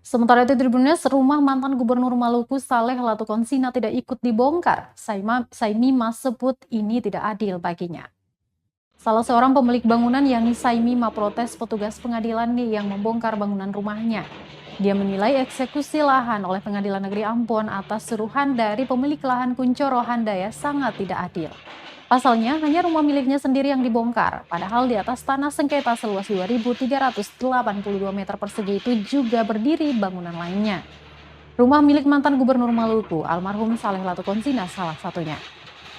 Sementara itu di Brunei, rumah mantan Gubernur Maluku Saleh Latukonsina tidak ikut dibongkar. Saimima sebut ini tidak adil baginya. Salah seorang pemilik bangunan yakni Saimima protes petugas pengadilan yang membongkar bangunan rumahnya. Dia menilai eksekusi lahan oleh Pengadilan Negeri Ambon atas suruhan dari pemilik lahan Kuncoro Handaya sangat tidak adil. Pasalnya, hanya rumah miliknya sendiri yang dibongkar, padahal di atas tanah sengketa seluas 2.382 meter persegi itu juga berdiri bangunan lainnya. Rumah milik mantan Gubernur Maluku, almarhum Saleh Latukonsina salah satunya.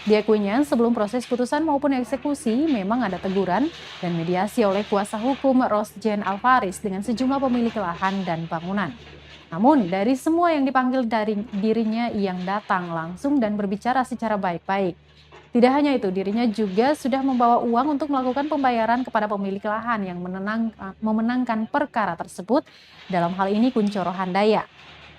Diakuinya sebelum proses putusan maupun eksekusi memang ada teguran dan mediasi oleh kuasa hukum Rosjen Alvaris dengan sejumlah pemilik lahan dan bangunan. Namun dari semua yang dipanggil dari dirinya yang datang langsung dan berbicara secara baik-baik. Tidak hanya itu, dirinya juga sudah membawa uang untuk melakukan pembayaran kepada pemilik lahan yang memenangkan perkara tersebut, dalam hal ini Kuncoro Handaya.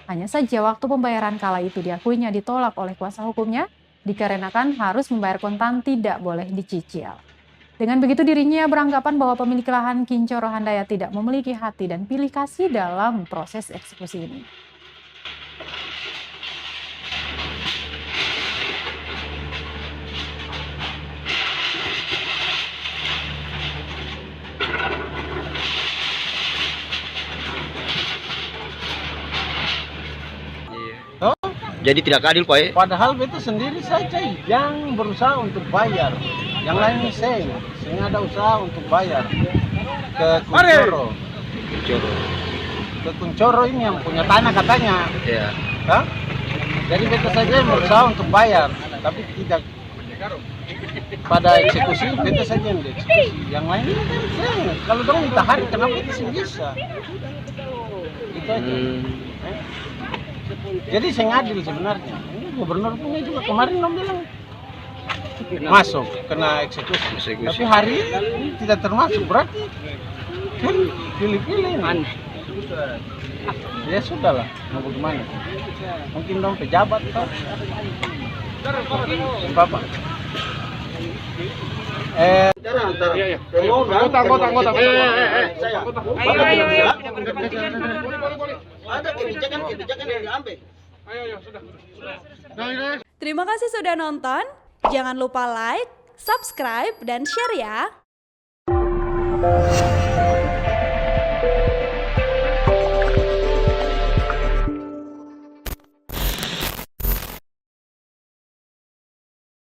Hanya saja waktu pembayaran kala itu diakuinya ditolak oleh kuasa hukumnya, dikarenakan harus membayar kontan tidak boleh dicicil. Dengan begitu dirinya beranggapan bahwa pemilik lahan Kuncoro Handaya tidak memiliki hati dan pilih kasih dalam proses eksekusi ini. Jadi tidak adil, Pak. Padahal beta sendiri saja yang berusaha untuk bayar. Yang lain seng ada usaha untuk bayar ke Kuncoro. Ke Kuncoro ini yang punya tanah katanya. Iya. Hah? Jadi beta saja yang berusaha untuk bayar, tapi tidak pada eksekusi beta saja yang dieksekusi. Yang lain ini kan seng. Kalau dong minta hari kenapa itu sih bisa? Itu aja. Jadi saya adil sebenarnya. Ini gubernur punya juga kemarin dong bilang masuk kena eksekusi. Tapi hari ini tidak termasuk, berarti kan pilih-pilih ini. Ya sudah lah, mau bagaimana? Mungkin dong pejabat atau bapak. Anggota. Ada kebijakan yang diambil. Terima kasih sudah nonton. Jangan lupa like, subscribe, dan share ya.